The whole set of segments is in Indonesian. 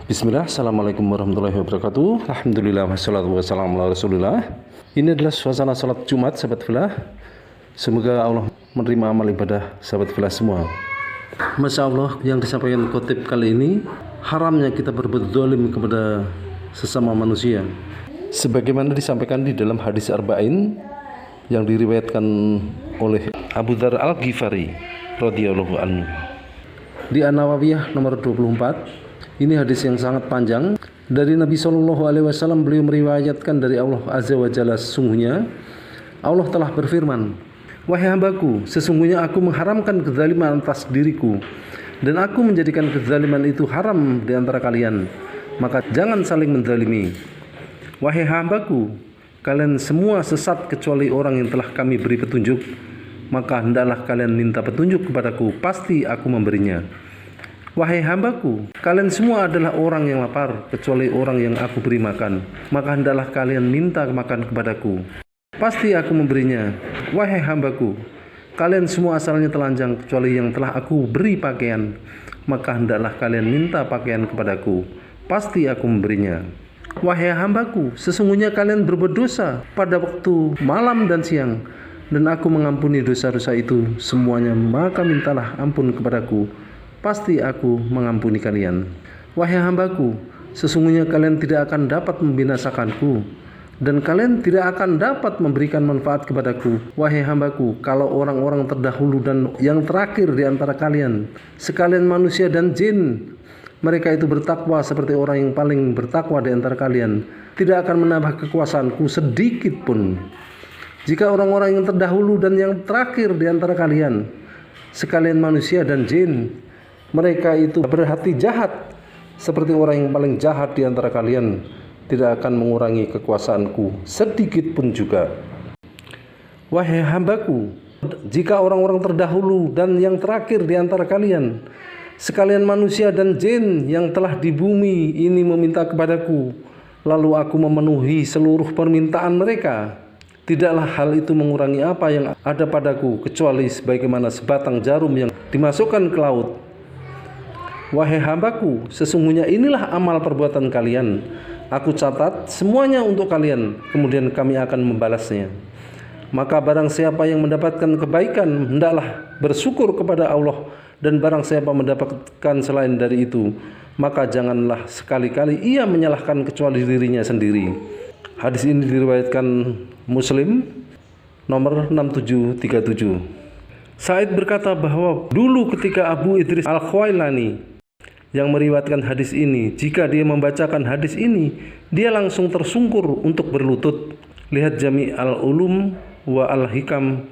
Bismillah, Assalamualaikum warahmatullahi wabarakatuh. Alhamdulillah, wassalatu wassalamu ala rasulillah. Ini adalah suasana salat Jumat, sahabat filah. Semoga Allah menerima amal ibadah sahabat filah semua. Masya Allah, yang disampaikan khotib kali ini, haramnya kita berbuat zalim kepada sesama manusia, sebagaimana disampaikan di dalam hadis Arba'in yang diriwayatkan oleh Abu Dzar Al-Ghifari radhiyallahu anhu di An-Nawawiyah nomor 24. Ini hadis yang sangat panjang dari Nabi SAW. Beliau meriwayatkan dari Allah Azza wa Jalla, sesungguhnya Allah telah berfirman, wahai hambaku, sesungguhnya aku mengharamkan kezaliman atas diriku, dan aku menjadikan kezaliman itu haram di antara kalian, maka jangan saling menzalimi. Wahai hambaku, kalian semua sesat kecuali orang yang telah kami beri petunjuk, maka hendaklah kalian minta petunjuk kepadaku, pasti aku memberinya. Wahai hambaku, kalian semua adalah orang yang lapar kecuali orang yang aku beri makan, maka hendaklah kalian minta makan kepadaku, pasti aku memberinya. Wahai hambaku, kalian semua asalnya telanjang kecuali yang telah aku beri pakaian, maka hendaklah kalian minta pakaian kepadaku, pasti aku memberinya. Wahai hambaku, sesungguhnya kalian berbuat dosa pada waktu malam dan siang, dan aku mengampuni dosa-dosa itu semuanya, maka mintalah ampun kepadaku, pasti aku mengampuni kalian. Wahai hambaku, sesungguhnya kalian tidak akan dapat membinasakanku, dan kalian tidak akan dapat memberikan manfaat kepadaku. Wahai hambaku, kalau orang-orang terdahulu dan yang terakhir di antara kalian, sekalian manusia dan jin, mereka itu bertakwa seperti orang yang paling bertakwa di antara kalian, tidak akan menambah kekuasaanku sedikit pun. Jika orang-orang yang terdahulu dan yang terakhir di antara kalian, sekalian manusia dan jin, mereka itu berhati jahat seperti orang yang paling jahat di antara kalian, tidak akan mengurangi kekuasaanku sedikit pun juga. Wahai hambaku, jika orang-orang terdahulu dan yang terakhir di antara kalian, sekalian manusia dan jin yang telah di bumi ini meminta kepadaku, lalu aku memenuhi seluruh permintaan mereka, tidaklah hal itu mengurangi apa yang ada padaku, kecuali sebagaimana sebatang jarum yang dimasukkan ke laut. Wahai hambaku, sesungguhnya inilah amal perbuatan kalian, aku catat semuanya untuk kalian, kemudian kami akan membalasnya. Maka barang siapa yang mendapatkan kebaikan, hendaklah bersyukur kepada Allah, dan barang siapa mendapatkan selain dari itu, maka janganlah sekali-kali ia menyalahkan kecuali dirinya sendiri. Hadis ini diriwayatkan Muslim nomor 6737. Said berkata bahwa dulu ketika Abu Idris Al-Khwailani yang meriwayatkan hadis ini, jika dia membacakan hadis ini, dia langsung tersungkur untuk berlutut. Lihat Jami' al-Ulum wa al-Hikam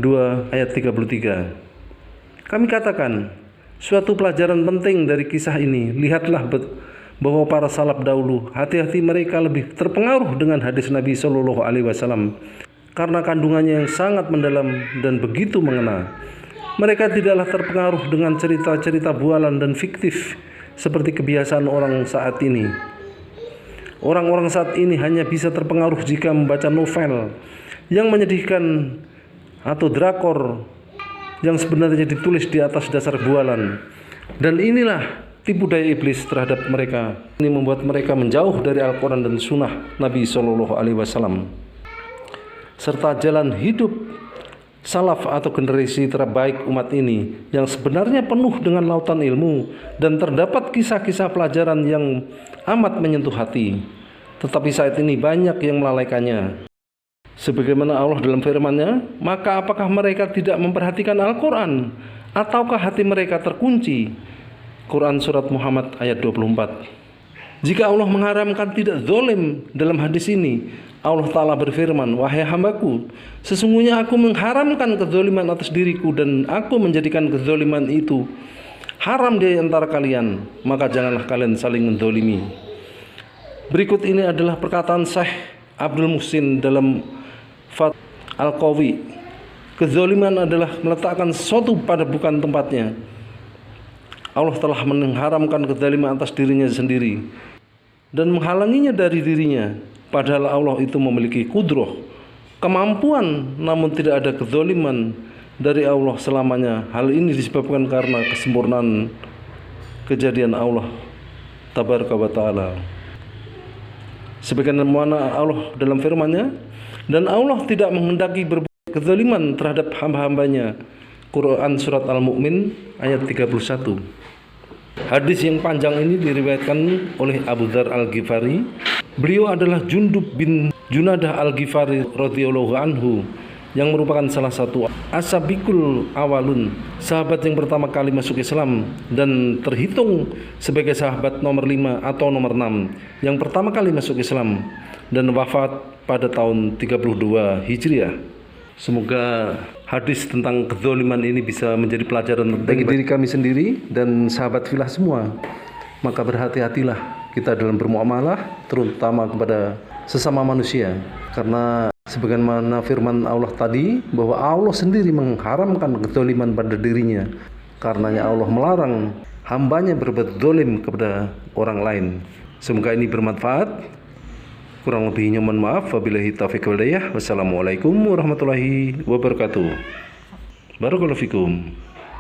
2 ayat 33. Kami katakan, suatu pelajaran penting dari kisah ini, lihatlah bahwa para salaf dahulu, hati-hati mereka lebih terpengaruh dengan hadis Nabi Shallallahu Alaihi Wasallam karena kandungannya yang sangat mendalam dan begitu mengena. Mereka tidaklah terpengaruh dengan cerita-cerita bualan dan fiktif seperti kebiasaan orang saat ini. Orang-orang saat ini hanya bisa terpengaruh jika membaca novel yang menyedihkan atau drakor yang sebenarnya ditulis di atas dasar bualan. Dan inilah tipu daya iblis terhadap mereka. Ini membuat mereka menjauh dari Al-Quran dan Sunnah Nabi Shallallahu Alaihi Wasallam serta jalan hidup salaf atau generasi terbaik umat ini yang sebenarnya penuh dengan lautan ilmu, dan terdapat kisah-kisah pelajaran yang amat menyentuh hati. Tetapi saat ini banyak yang melalaikannya. Sebagaimana Allah dalam firman-Nya, maka apakah mereka tidak memperhatikan Al-Quran, ataukah hati mereka terkunci? Quran Surat Muhammad ayat 24. Jika Allah mengharamkan tidak zalim dalam hadis ini, Allah Ta'ala berfirman, wahai hambaku, sesungguhnya aku mengharamkan kezaliman atas diriku, dan aku menjadikan kezaliman itu haram di antara kalian, maka janganlah kalian saling menzalimi. Berikut ini adalah perkataan Syekh Abdul Muhsin dalam Fath Al-Qawi. Kezaliman adalah meletakkan sesuatu pada bukan tempatnya. Allah telah mengharamkan kezaliman atas dirinya sendiri dan menghalanginya dari dirinya, padahal Allah itu memiliki kudrah, kemampuan, namun tidak ada kezaliman dari Allah selamanya. Hal ini disebabkan karena kesempurnaan kejadian Allah tabaraka wa ta'ala. Sebagaimana Allah dalam firman-Nya, dan Allah tidak menghendaki berbuat kezaliman terhadap hamba-hambanya. Quran Surat Al-Mu'min ayat 31. Hadis yang panjang ini diriwayatkan oleh Abu Dzar Al-Ghifari. Beliau adalah Jundub bin Junadah Al-Ghifari radhiyallahu anhu, yang merupakan salah satu ashabikul awalun, sahabat yang pertama kali masuk Islam dan terhitung sebagai sahabat nomor 5 atau nomor 6 yang pertama kali masuk Islam, dan wafat pada tahun 32 Hijriah. Semoga hadis tentang kezaliman ini bisa menjadi pelajaran bagi diri kami sendiri dan sahabat filah semua. Maka berhati-hatilah kita dalam bermuamalah, terutama kepada sesama manusia, karena sebagaimana firman Allah tadi, bahwa Allah sendiri mengharamkan kezaliman pada dirinya. Karenanya Allah melarang hambanya berbuat zalim kepada orang lain. Semoga ini bermanfaat. Kurang lebihnya mohon maaf. Wabillahi taufiq wal hidayah. Wassalamualaikum warahmatullahi wabarakatuh. Barakallahu fikum.